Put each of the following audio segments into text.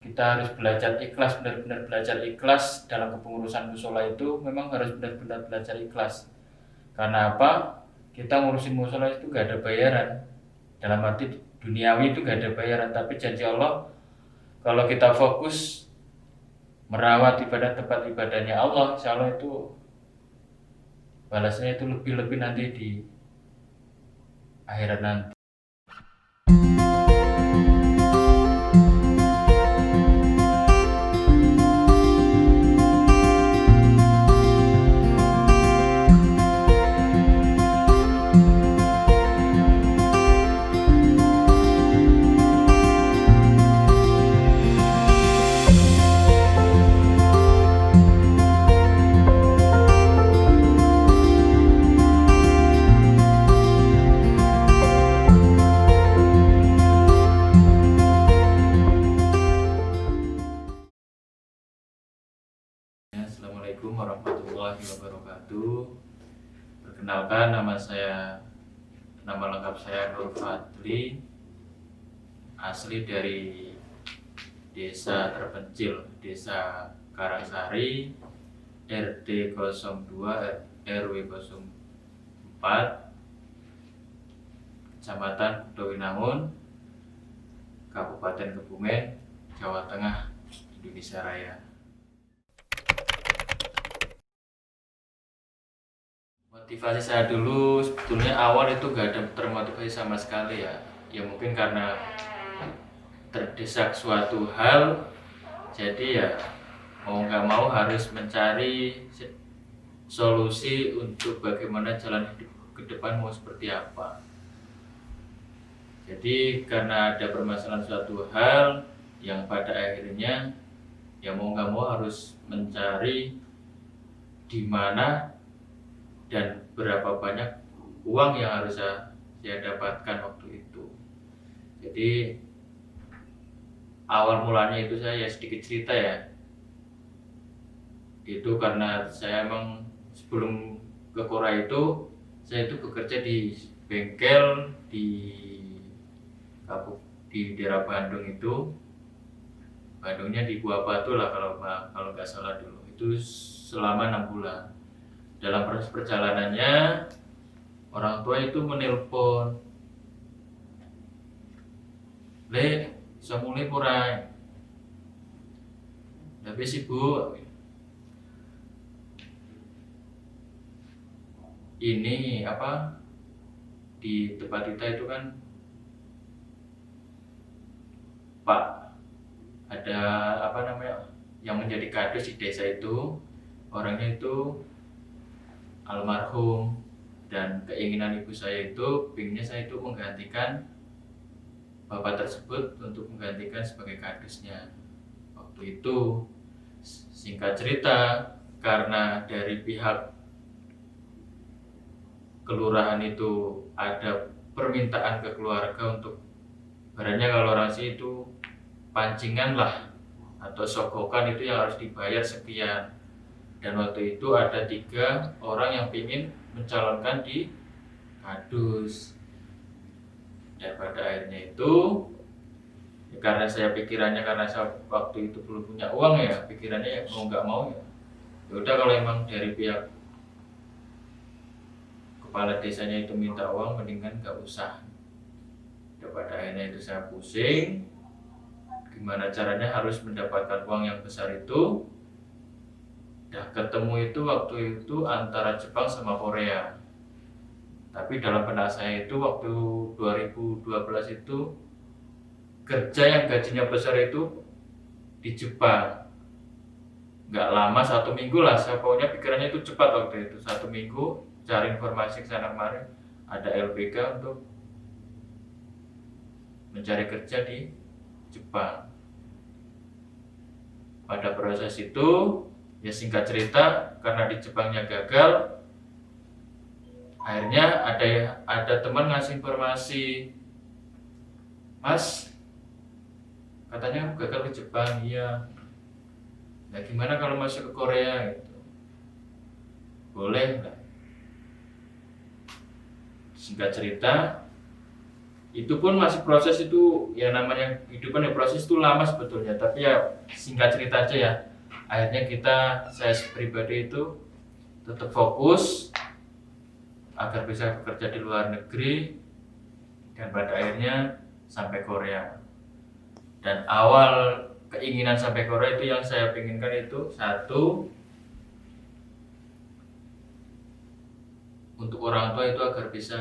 kita harus belajar ikhlas, benar-benar belajar ikhlas dalam kepengurusan musola itu. Memang harus benar-benar belajar ikhlas. Karena apa? Kita ngurusin musola itu gak ada bayaran. Dalam arti duniawi itu gak ada bayaran, tapi janji Allah kalau kita fokus merawat ibadah tempat ibadahnya Allah, insya Allah itu balasnya itu lebih-lebih nanti di akhirat nanti. Assalamualaikum warahmatullahi wabarakatuh. Perkenalkan, nama lengkap saya Nur Fadli, asli dari desa terpencil, Desa Karangsari, RT 02 RW 04, Kecamatan Kudowinangun, Kabupaten Kebumen, Jawa Tengah, Indonesia Raya. Motivasi saya dulu sebetulnya awal itu gak ada termotivasi sama sekali ya. Ya mungkin karena terdesak suatu hal, jadi ya mau gak mau harus mencari solusi untuk bagaimana jalan hidup ke depan mau seperti apa. Jadi karena ada permasalahan suatu hal yang pada akhirnya ya mau gak mau harus mencari di mana dan berapa banyak uang yang harus saya dapatkan waktu itu. Jadi awal mulanya itu saya sedikit cerita ya. Itu karena saya emang sebelum ke Korea itu saya itu bekerja di bengkel di daerah Bandung itu. Bandungnya di Buah Batu lah kalau nggak salah dulu. Itu selama 6 bulan. Dalam proses perjalanannya, orang tua itu menelpon, "Le, bisa mulai kurang?" Tapi sih Bu, ini apa di tempat kita itu kan Pak, ada apa namanya yang menjadi kades di desa itu, orangnya itu almarhum, dan keinginan ibu saya itu pinginnya saya itu menggantikan bapak tersebut untuk menggantikan sebagai kadesnya. Waktu itu singkat cerita, karena dari pihak kelurahan itu ada permintaan ke keluarga untuk barannya kalau orang sih itu pancingan lah atau sogokan itu yang harus dibayar sekian. Dan waktu itu ada 3 orang yang ingin mencalonkan di kadus. Dan pada akhirnya itu ya karena saya pikirannya, karena saya waktu itu belum punya uang ya, pikirannya ya mau nggak mau ya udah kalau emang dari pihak kepala desanya itu minta uang, mendingan nggak usah. Dan pada akhirnya itu saya pusing gimana caranya harus mendapatkan uang yang besar itu. Nah, ketemu itu waktu itu antara Jepang sama Korea. Tapi dalam benak saya itu waktu 2012 itu kerja yang gajinya besar itu di Jepang. Nggak lama, 1 minggu lah, saya pokoknya pikirannya itu cepat waktu itu. 1 minggu cari informasi kesana kemari, ada LPK untuk mencari kerja di Jepang. Pada proses itu ya singkat cerita, karena di Jepangnya gagal, akhirnya ada teman ngasih informasi, "Mas, katanya gagal di Jepang." "Iya." "Nah gimana kalau masuk ke Korea?" Gitu. "Boleh nggak?" Singkat cerita, Itu pun masih proses, itu ya namanya kehidupan ya, proses itu lama sebetulnya, tapi ya singkat cerita aja ya, akhirnya saya pribadi itu tetap fokus agar bisa bekerja di luar negeri, dan pada akhirnya sampai Korea. Dan awal keinginan sampai Korea itu yang saya inginkan itu satu, untuk orang tua itu agar bisa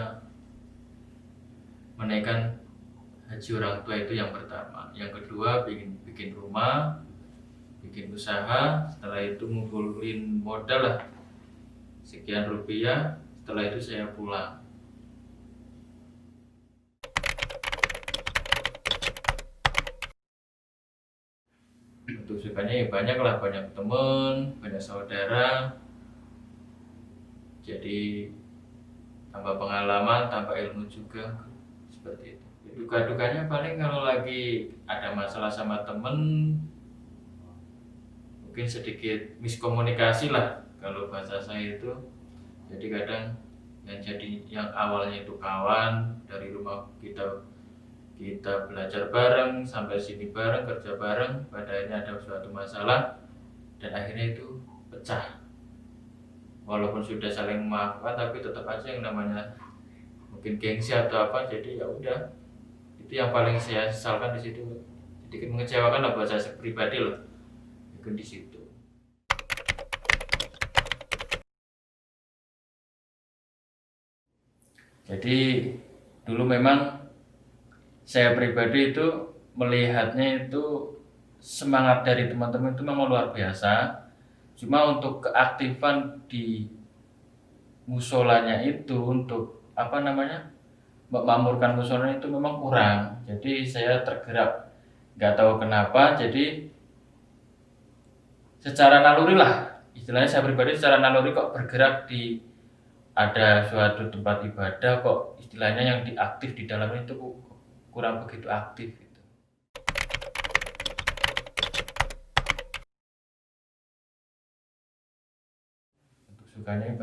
menaikkan haji orang tua, itu yang pertama. Yang kedua, bikin rumah, bikin usaha, setelah itu ngumpulin modal lah sekian rupiah, setelah itu saya pulang. Untuk sukanya ya banyak lah, banyak temen, banyak saudara, jadi tambah pengalaman, tambah ilmu juga, seperti itu. Duka-dukanya paling kalau lagi ada masalah sama temen, mungkin sedikit miskomunikasi lah kalau bahasa saya itu. Jadi kadang yang awalnya itu kawan, dari rumah kita belajar bareng, sampai sini bareng, kerja bareng, pada akhirnya ada suatu masalah dan akhirnya itu pecah. Walaupun sudah saling memaafkan, tapi tetap aja yang namanya mungkin gengsi atau apa, jadi ya udah. Itu yang paling saya sesalkan di situ, sedikit mengecewakan lah buat saya pribadi loh, mungkin di situ. Jadi dulu memang saya pribadi itu melihatnya itu semangat dari teman-teman itu memang luar biasa. Cuma untuk keaktifan di musolanya itu, untuk apa namanya, memakmurkan musola itu memang kurang. Jadi saya tergerak, nggak tahu kenapa. Jadi secara naluri lah, istilahnya saya pribadi secara naluri kok bergerak di ada suatu tempat ibadah, kok istilahnya yang diaktif di dalamnya itu kurang begitu aktif gitu. Untuk sukanya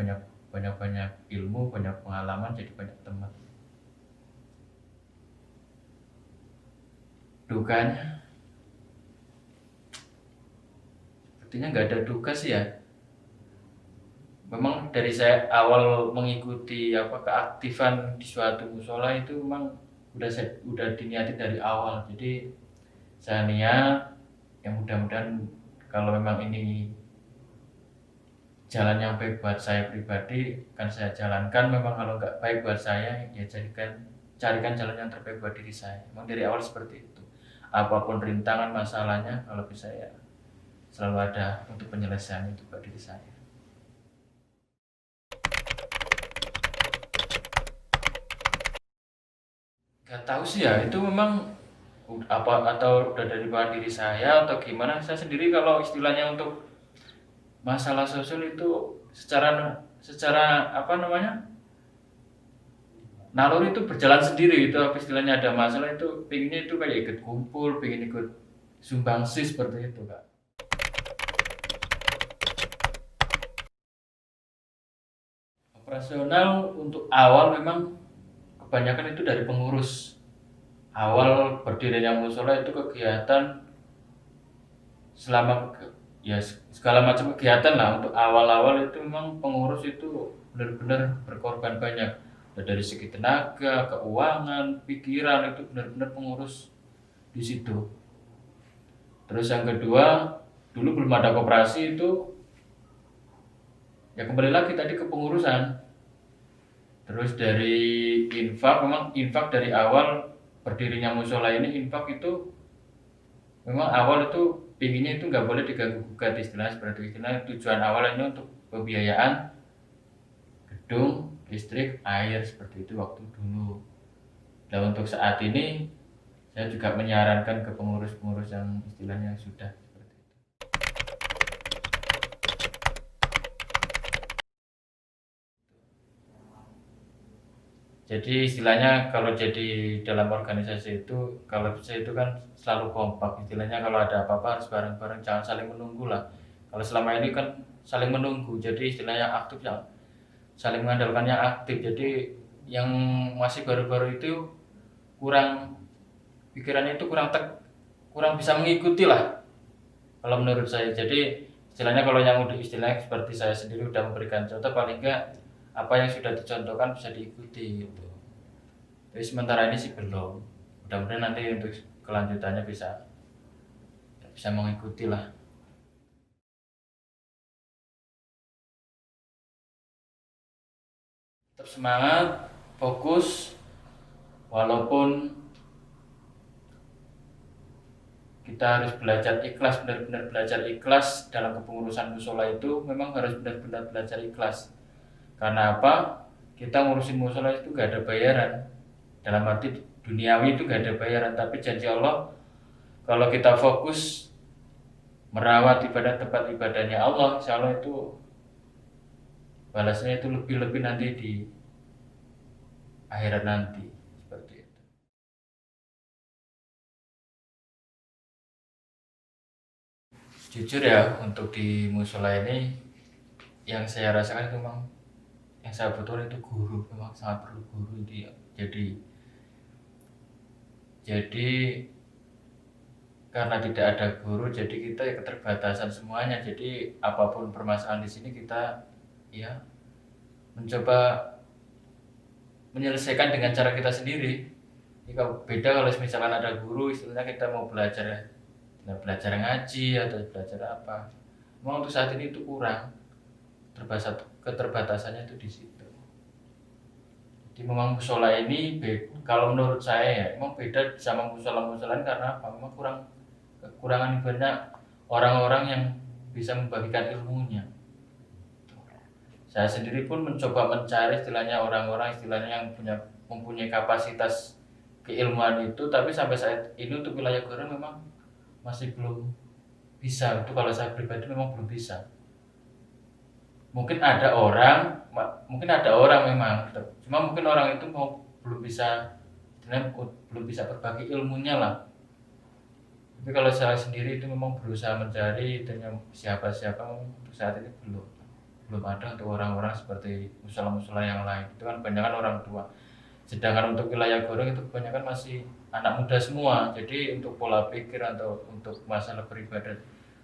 banyak ilmu, banyak pengalaman, jadi banyak teman. Dukanya sepertinya nggak ada duka sih ya. Memang dari saya awal mengikuti keaktifan di suatu musola itu memang udah diniati dari awal. Jadi saya niat yang mudah-mudahan kalau memang ini jalan yang baik buat saya pribadi kan saya jalankan. Memang kalau nggak baik buat saya ya carikan jalan yang terbaik buat diri saya. Memang dari awal seperti itu. Apapun rintangan masalahnya, kalau bisa ya selalu ada untuk penyelesaian itu buat diri saya. Gak tahu sih ya, itu memang apa atau udah dari bawaan diri saya atau gimana. Saya sendiri kalau istilahnya untuk masalah sosial itu secara apa namanya, naluri itu berjalan sendiri. Itu apa istilahnya, ada masalah itu pinginnya itu kayak ikut kumpul, pingin ikut sumbangsi seperti itu Kak. Operasional untuk awal memang kebanyakan itu dari pengurus. Awal berdirinya musola itu kegiatan selama ya segala macam kegiatan lah. Untuk awal-awal itu memang pengurus itu benar-benar berkorban banyak, dari segi tenaga, keuangan, pikiran, itu benar-benar pengurus di situ. Terus yang kedua, dulu belum ada koperasi itu ya kembali lagi tadi ke pengurusan. Terus dari infak, memang infak dari awal berdirinya musola ini, infak itu memang awal itu pinginnya itu nggak boleh diganggu gugat, istilah seperti istilah. Tujuan awalnya untuk pembiayaan gedung, listrik, air, seperti itu waktu dulu. Dan untuk saat ini saya juga menyarankan ke pengurus-pengurus yang istilahnya sudah seperti itu. Jadi istilahnya kalau jadi dalam organisasi itu, kalau bisa itu kan selalu kompak. Istilahnya kalau ada apa-apa harus bareng-bareng, jangan saling menunggu lah. Kalau selama ini kan saling menunggu, jadi istilahnya aktif, yang saling mengandalkan yang aktif. Jadi yang masih baru-baru itu kurang pikirannya itu kurang bisa mengikuti lah kalau menurut saya. Jadi istilahnya kalau yang udah istilahnya seperti saya sendiri udah memberikan contoh, paling enggak apa yang sudah dicontohkan bisa diikuti gitu. Tapi sementara ini sih belum. Mudah-mudahan nanti untuk kelanjutannya bisa mengikuti lah. Tetap semangat, fokus, walaupun kita harus belajar ikhlas, benar-benar belajar ikhlas dalam kepengurusan musola itu memang harus benar-benar belajar ikhlas. Karena apa? Kita ngurusin musola itu gak ada bayaran. Dalam arti duniawi itu gak ada bayaran, tapi janji Allah kalau kita fokus merawat ibadah tempat ibadahnya Allah, insya Allah itu balasnya itu lebih-lebih nanti di akhirat nanti. Seperti itu. Jujur ya, untuk di musola ini yang saya rasakan itu memang yang saya butuhkan itu guru, memang sangat perlu guru dia. Jadi karena tidak ada guru, jadi kita ya keterbatasan semuanya. Jadi apapun permasalahan di sini kita ya mencoba menyelesaikan dengan cara kita sendiri. Jika beda kalau misalkan ada guru, istilahnya kita mau belajar ngaji atau belajar apa. Memang untuk saat ini itu kurang. Keterbatasannya itu di situ. Jadi memang musola ini kalau menurut saya ya memang beda sama musola-musola karena apa? Memang kekurangan banyak orang-orang yang bisa membagikan ilmunya. Saya sendiri pun mencoba mencari istilahnya orang-orang yang mempunyai kapasitas keilmuan itu, tapi sampai saat ini untuk wilayah Gorontepan memang masih belum bisa. Itu kalau saya pribadi memang belum bisa. Mungkin ada orang memang, cuma mungkin orang itu belum bisa berbagi ilmunya lah. Tapi kalau saya sendiri itu memang berusaha mencari dan siapa untuk saat ini belum ada untuk orang-orang seperti musola-musola yang lain. Itu kan kebanyakan orang tua. Sedangkan untuk wilayah Goreng itu kebanyakan masih anak muda semua. Jadi untuk pola pikir atau untuk masalah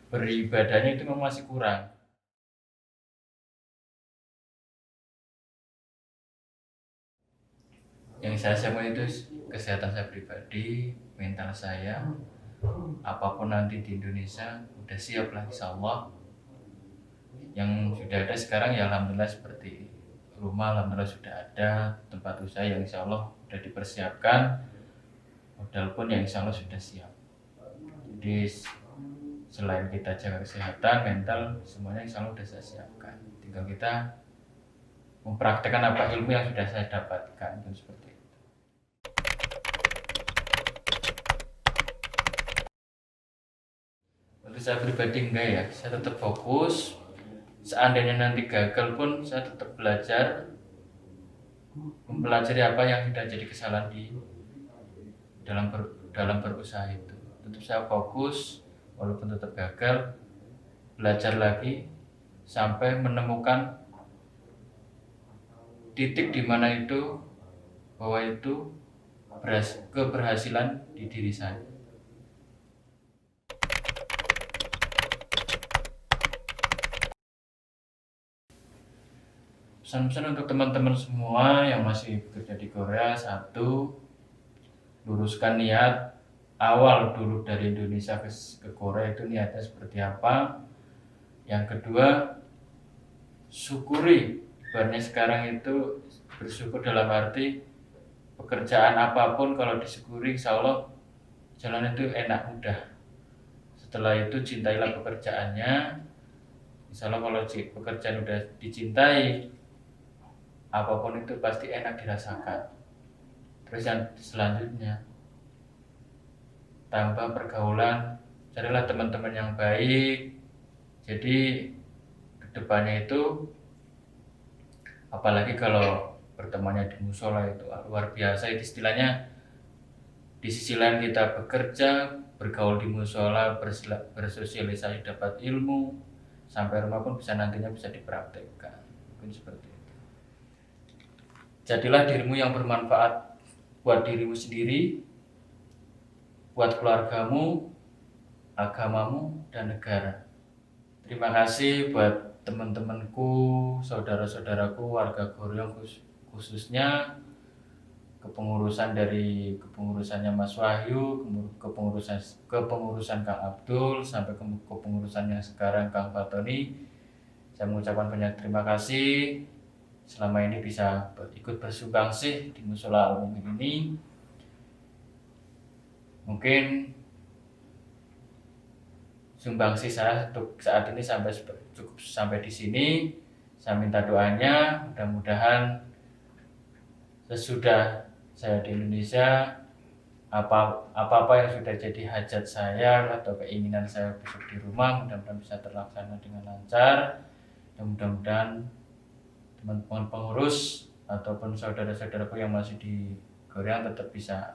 beribadahnya itu memang masih kurang. Yang saya sama itu kesehatan saya pribadi, mental saya, apapun nanti di Indonesia udah siap lah insya Allah. Yang sudah ada sekarang ya alhamdulillah, seperti rumah alhamdulillah sudah ada, tempat usaha yang insya Allah sudah dipersiapkan, modal pun yang insya Allah sudah siap. Jadi selain kita jaga kesehatan, mental, semuanya insya Allah sudah saya siapkan. Tinggal kita mempraktekkan apa ilmu yang sudah saya dapatkan, dan seperti itu. Untuk saya pribadi enggak ya, saya tetap fokus. Seandainya nanti gagal pun saya tetap mempelajari apa yang sudah jadi kesalahan dalam berusaha itu. Tetap saya fokus walaupun tetap gagal, belajar lagi sampai menemukan titik di mana itu bahwa itu keberhasilan di diri saya. Pesan-pesan untuk teman-teman semua yang masih bekerja di Korea, satu, luruskan niat awal dulu dari Indonesia ke Korea itu niatnya seperti apa. Yang kedua, syukuri, ibaratnya sekarang itu bersyukur dalam arti pekerjaan apapun kalau disyukuri insya Allah jalan itu enak mudah. Setelah itu cintailah pekerjaannya, insya Allah kalau pekerjaan udah dicintai, apapun itu pasti enak dirasakan. Terus yang selanjutnya, tambah pergaulan, carilah teman-teman yang baik. Jadi kedepannya itu, apalagi kalau bertemannya di musola itu luar biasa. Itu istilahnya di sisi lain kita bekerja, bergaul di musola, bersosialisasi, dapat ilmu, sampai rumah pun nantinya bisa dipraktekkan. Mungkin seperti itu. Jadilah dirimu yang bermanfaat buat dirimu sendiri, buat keluargamu, agamamu, dan negara. Terima kasih buat teman-temanku, saudara-saudaraku, warga Goryong khususnya kepengurusannya Mas Wahyu, kepengurusan Kang Abdul, sampai kepengurusannya sekarang Kang Fatoni. Saya mengucapkan banyak terima kasih selama ini bisa ikut bersumbangsi di Mushola Al-Mumin ini. Mungkin sumbangsi saya untuk saat ini cukup sampai di sini. Saya minta doanya, mudah-mudahan sesudah saya di Indonesia, apa-apa yang sudah jadi hajat saya atau keinginan saya besok di rumah mudah-mudahan bisa terlaksana dengan lancar. Dan mudah-mudahan teman-teman pengurus ataupun saudara-saudaraku yang masih di Goryong tetap bisa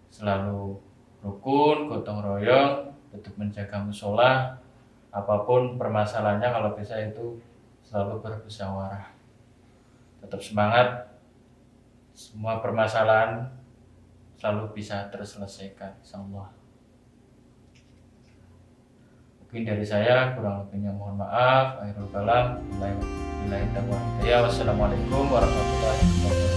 selalu rukun, gotong royong, tetap menjaga mushola. Apapun permasalahannya, kalau bisa itu selalu bermusyawarah. Tetap semangat, semua permasalahan selalu bisa terselesaikan, insyaallah. Mungkin dari saya kurang lebihnya mohon maaf. Akhirul kalam, billahi taufiq. Wassalamualaikum warahmatullahi wabarakatuh.